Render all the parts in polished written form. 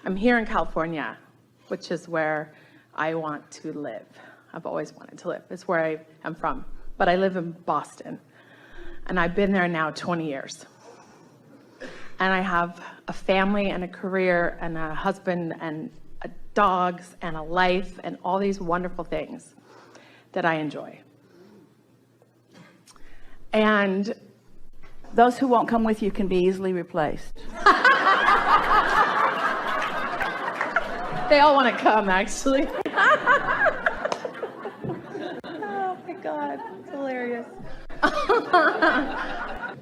I'm here in California, which is where I want to live. I've always wanted to live. It's where I am from. But I live in Boston, and I've been there now 20 years. And I have a family and a career and a husband and dogs and a life and all these wonderful things that I enjoy. And those who won't come with you can be easily replaced. They all want to come, actually. Oh my God, it's hilarious.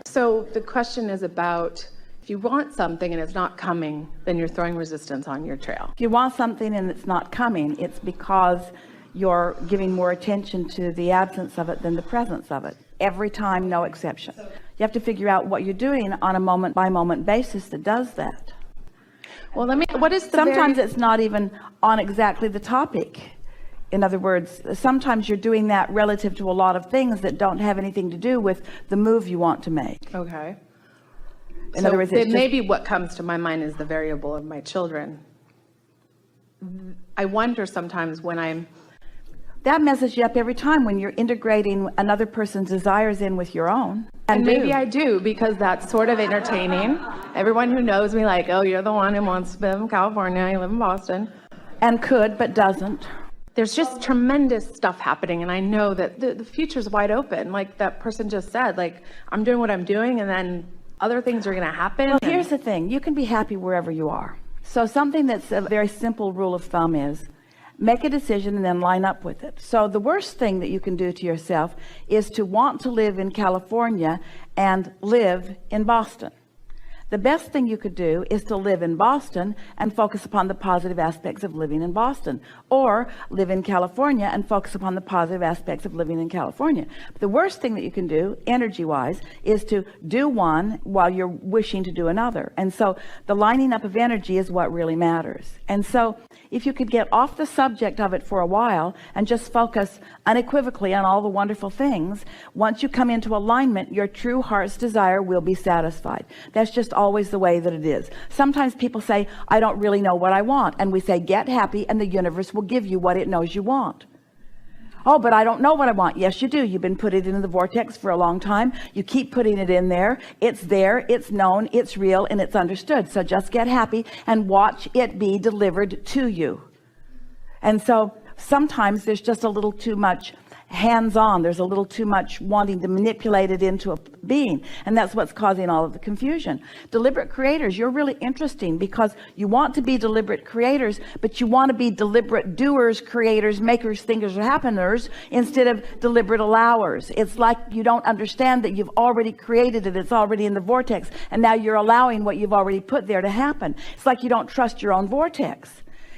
So the question is about, if you want something and it's not coming, then you're throwing resistance on your trail. If you want something and it's not coming, it's because you're giving more attention to the absence of it than the presence of it. Every time, no exception. You have to figure out what you're doing on a moment by moment basis that does that. Well, what is the sometimes it's not even on exactly the topic. In other words, sometimes you're doing that relative to a lot of things that don't have anything to do with the move you want to make. Okay. In other words, maybe what comes to my mind is the variable of my children. I wonder sometimes when that messes you up every time when you're integrating another person's desires in with your own. And maybe I do, because that's sort of entertaining. Everyone who knows me, like, oh, you're the one who wants to live in California, you live in Boston. And could, but doesn't. There's just tremendous stuff happening, and I know that the future's wide open. Like that person just said, like, I'm doing what I'm doing, and then other things are going to happen. Well, here's the thing. You can be happy wherever you are. So something that's a very simple rule of thumb is make a decision and then line up with it. So the worst thing that you can do to yourself is to want to live in California and live in Boston. The best thing you could do is to live in Boston and focus upon the positive aspects of living in Boston, or live in California and focus upon the positive aspects of living in California. But the worst thing that you can do, energy-wise, is to do one while you're wishing to do another. And so the lining up of energy is what really matters. And so if you could get off the subject of it for a while and just focus unequivocally on all the wonderful things, once you come into alignment, your true heart's desire will be satisfied. That's just always the way that it is. Sometimes people say, I don't really know what I want. And we say, get happy and the universe will give you what it knows you want. Oh, but I don't know what I want. Yes, you do. You've been putting it in the vortex for a long time. You keep putting it in there. It's known, it's real, and it's understood. So just get happy and watch it be delivered to you. And so sometimes there's just a little too much hands-on. There's a little too much wanting to manipulate it into a being, and that's what's causing all of the confusion. Deliberate creators, you're really interesting because you want to be deliberate creators, but you want to be deliberate doers, creators, makers, thinkers, or happeners instead of deliberate allowers. It's like you don't understand that you've already created it. It's already in the vortex, and now you're allowing what you've already put there to happen. It's like you don't trust your own vortex.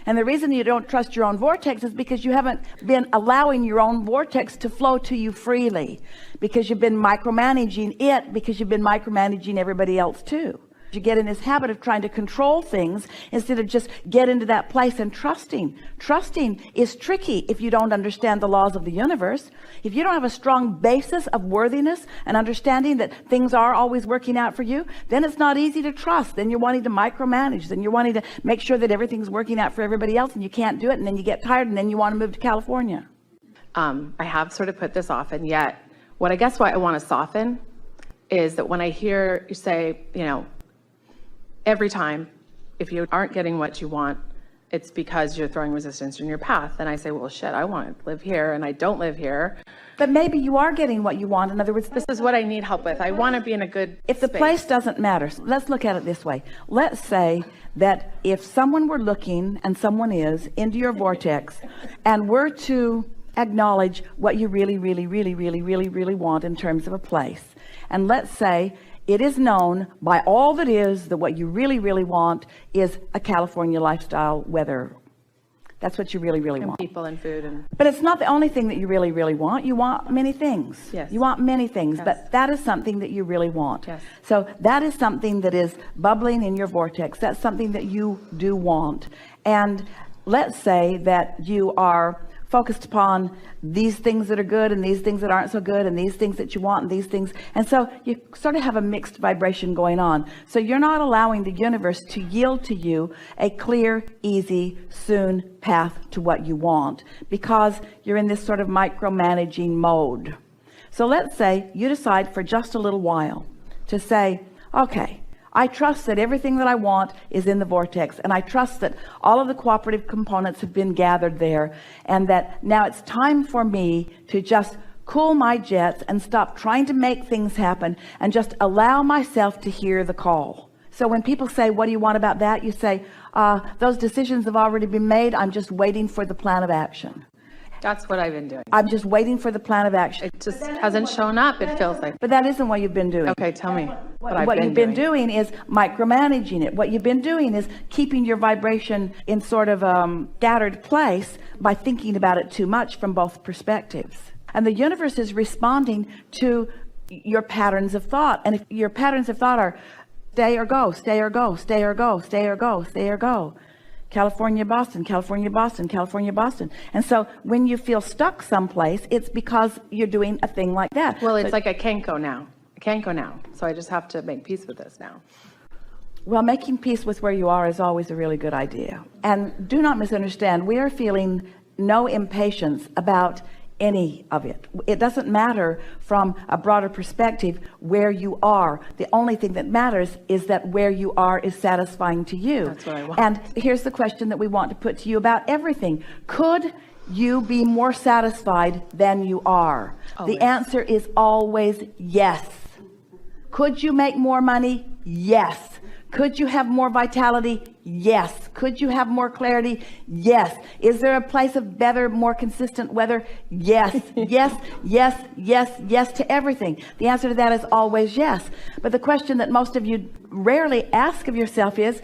And the reason you don't trust your own vortex is because you haven't been allowing your own vortex to flow to you freely, because you've been micromanaging it, because you've been micromanaging everybody else too. You get in this habit of trying to control things instead of just get into that place and trusting. Trusting is tricky if you don't understand the laws of the universe. If you don't have a strong basis of worthiness and understanding that things are always working out for you, then it's not easy to trust. Then you're wanting to micromanage. Then you're wanting to make sure that everything's working out for everybody else, and you can't do it, and then you get tired, and then you want to move to California. I have sort of put this off, and yet what I want to soften is that when I hear you say, every time, if you aren't getting what you want, it's because you're throwing resistance in your path. And I say, well, shit, I want to live here and I don't live here. But maybe you are getting what you want. In other words, this is what I need help with. I want to be in a good If the place doesn't matter, let's look at it this way. Let's say that if someone were looking, and someone is, into your vortex, and were to acknowledge what you really, really, really, really, really, really want in terms of a place. And let's say it is known by all that is that what you really, really want is a California lifestyle weather. That's what you really, really want. People and food. But it's not the only thing that you really, really want. You want many things. Yes. You want many things, yes. But that is something that you really want. Yes. So that is something that is bubbling in your vortex. That's something that you do want. And let's say that you are focused upon these things that are good and these things that aren't so good and these things that you want and these things. And so you sort of have a mixed vibration going on. So you're not allowing the universe to yield to you a clear, easy, soon path to what you want, because you're in this sort of micromanaging mode. So let's say you decide for just a little while to say, okay, I trust that everything that I want is in the vortex, and I trust that all of the cooperative components have been gathered there, and that now it's time for me to just cool my jets and stop trying to make things happen and just allow myself to hear the call. So when people say, what do you want about that? You say, those decisions have already been made. I'm just waiting for the plan of action. That's what I've been doing. I'm just waiting for the plan of action. It just hasn't shown up, it feels like. But that isn't what you've been doing. Okay, tell me What you've been doing is micromanaging it. What you've been doing is keeping your vibration in sort of a scattered place by thinking about it too much from both perspectives. And the universe is responding to your patterns of thought. And if your patterns of thought are stay or go, stay or go, stay or go, stay or go, stay or go, California, Boston, California, Boston, California, Boston. And so when you feel stuck someplace, it's because you're doing a thing like that. Well, it's like I can't go now. I can't go now. So I just have to make peace with this now. Well, making peace with where you are is always a really good idea. And do not misunderstand, we are feeling no impatience about any of it. It doesn't matter from a broader perspective where you are. The only thing that matters is that where you are is satisfying to you. That's what I want. And here's the question that we want to put to you about everything. Could you be more satisfied than you are? Always. The answer is always yes. Could you make more money? Yes. Could you have more vitality? Yes. Could you have more clarity? Yes. Is there a place of better, more consistent weather? Yes. Yes, yes, yes, yes to everything. The answer to that is always yes. But the question that most of you rarely ask of yourself is,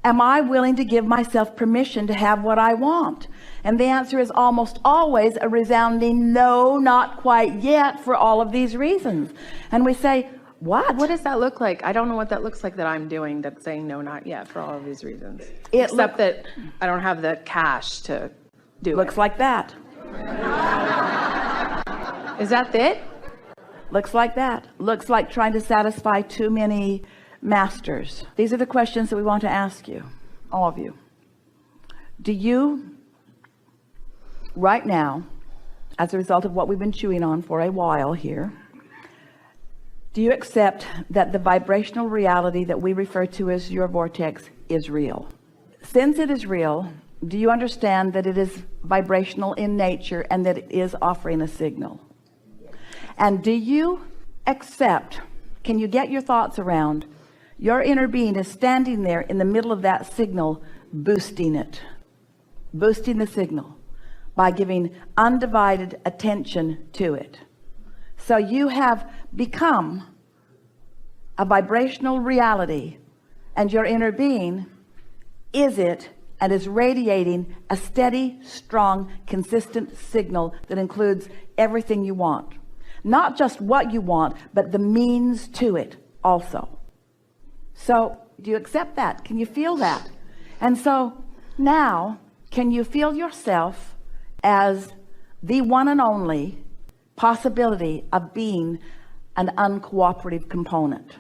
am I willing to give myself permission to have what I want? And the answer is almost always a resounding no, not quite yet, for all of these reasons. And we say, what does that look like? I don't know what that looks like that I'm doing, that's saying no, not yet, for all of these reasons. Except that I don't have the cash to do it. Looks like that. Is that it? Looks like that. Looks like trying to satisfy too many masters. These are the questions that we want to ask you, all of you. Do you, right now, as a result of what we've been chewing on for a while here, do you accept that the vibrational reality that we refer to as your vortex is real? Since it is real, do you understand that it is vibrational in nature and that it is offering a signal? And do you accept, can you get your thoughts around, your inner being is standing there in the middle of that signal, boosting it, boosting the signal by giving undivided attention to it. So you have become a vibrational reality, and your inner being is it, and is radiating a steady, strong, consistent signal that includes everything you want. Not just what you want, but the means to it also. So do you accept that? Can you feel that? And so now, can you feel yourself as the one and only possibility of being an uncooperative component?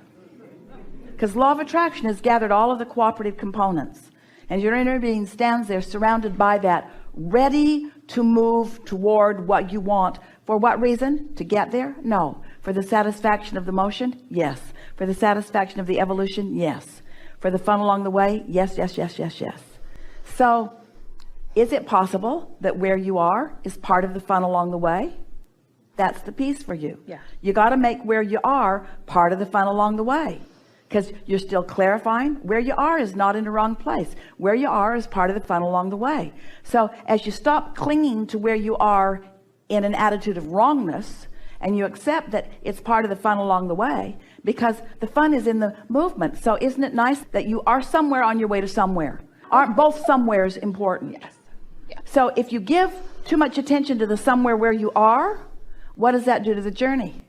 Because law of attraction has gathered all of the cooperative components, and your inner being stands there surrounded by that, ready to move toward what you want. For what reason? To get there? No. For the satisfaction of the motion? Yes. For the satisfaction of the evolution? Yes. For the fun along the way? Yes, yes, yes, yes, yes. So is it possible that where you are is part of the fun along the way? That's the piece for you. Yeah. You got to make where you are part of the fun along the way, because you're still clarifying where you are is not in the wrong place. Where you are is part of the fun along the way. So as you stop clinging to where you are in an attitude of wrongness, and you accept that it's part of the fun along the way, because the fun is in the movement. So isn't it nice that you are somewhere on your way to somewhere? Aren't both somewheres important? Yes. Yeah. So if you give too much attention to the somewhere where you are, what does that do to the journey?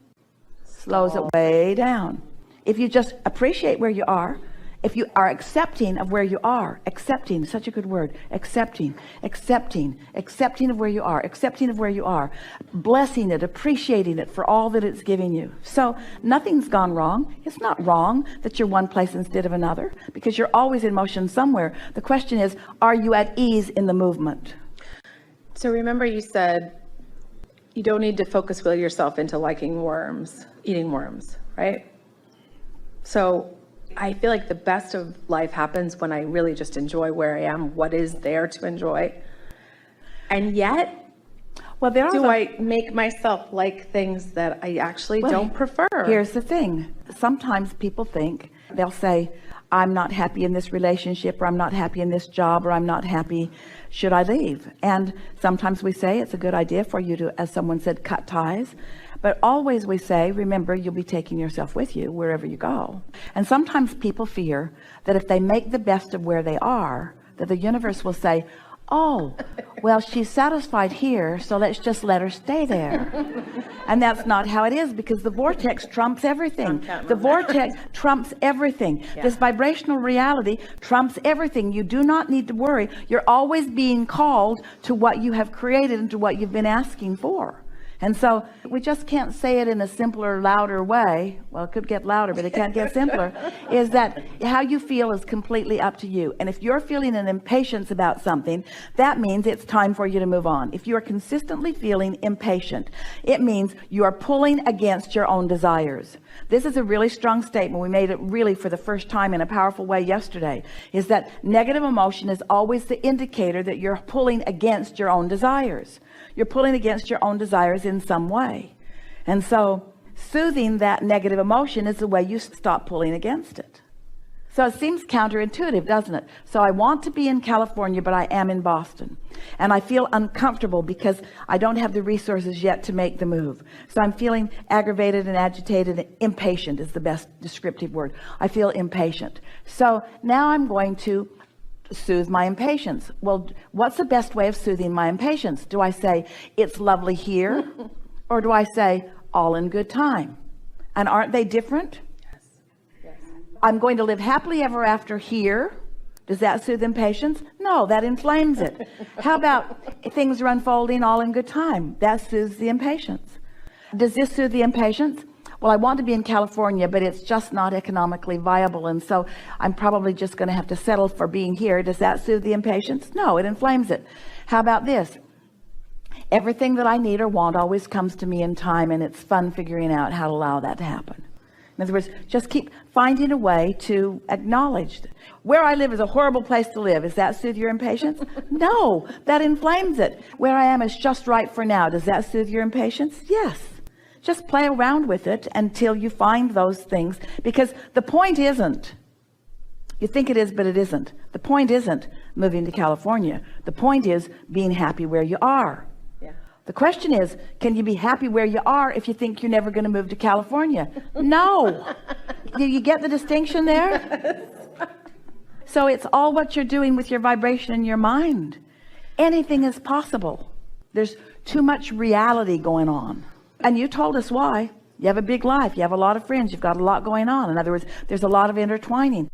Slows it way down. If you just appreciate where you are, If you are accepting of where you are, accepting, such a good word, accepting of where you are, accepting of where you are, blessing it, appreciating it for all that it's giving you. So nothing's gone wrong. It's not wrong that you're one place instead of another, because you're always in motion somewhere. The question is, are you at ease in the movement? So remember you said you don't need to focus will yourself into liking worms, eating worms, right? So I feel like the best of life happens when I really just enjoy where I am, what is there to enjoy. And yet, do I make myself like things that I actually don't prefer? Here's the thing. Sometimes people think, they'll say, I'm not happy in this relationship, or I'm not happy in this job, or I'm not happy, should I leave? And sometimes we say it's a good idea for you to, as someone said, cut ties. But always we say, remember, you'll be taking yourself with you wherever you go. And sometimes people fear that if they make the best of where they are, that the universe will say, oh, well, she's satisfied here, so let's just let her stay there. And that's not how it is, because the vortex trumps everything. The vortex trumps everything. Yeah. This vibrational reality trumps everything. You do not need to worry. You're always being called to what you have created and to what you've been asking for. And so we just can't say it in a simpler, louder way. Well, it could get louder, but it can't get simpler. Is that how you feel is completely up to you. And if you're feeling an impatience about something, that means it's time for you to move on. If you are consistently feeling impatient, it means you are pulling against your own desires. This is a really strong statement. We made it really for the first time in a powerful way yesterday, is that negative emotion is always the indicator that you're pulling against your own desires. You're pulling against your own desires in some way. And so soothing that negative emotion is the way you stop pulling against it. So it seems counterintuitive, doesn't it? So I want to be in California, but I am in Boston. And I feel uncomfortable because I don't have the resources yet to make the move. So I'm feeling aggravated and agitated. And impatient is the best descriptive word. I feel impatient. So now I'm going to soothe my impatience. Well, what's the best way of soothing my impatience? Do I say, it's lovely here? Or do I say, all in good time? And aren't they different? Yes. I'm going to live happily ever after here. Does that soothe impatience? No, that inflames it. How about things are unfolding all in good time? That soothes the impatience. Does this soothe the impatience? Well, I want to be in California, but it's just not economically viable. And so I'm probably just going to have to settle for being here. Does that soothe the impatience? No, it inflames it. How about this? Everything that I need or want always comes to me in time, and it's fun figuring out how to allow that to happen. In other words, just keep finding a way to acknowledge that where I live is a horrible place to live. Does that soothe your impatience? No, that inflames it. Where I am is just right for now. Does that soothe your impatience? Yes. Just play around with it until you find those things, because the point isn't, you think it is, but it isn't. The point isn't moving to California. The point is being happy where you are. Yeah. The question is, can you be happy where you are if you think you're never going to move to California? No. Do you get the distinction there? So it's all what you're doing with your vibration in your mind. Anything is possible. There's too much reality going on. And you told us why. You have a big life. You have a lot of friends. You've got a lot going on. In other words, there's a lot of intertwining.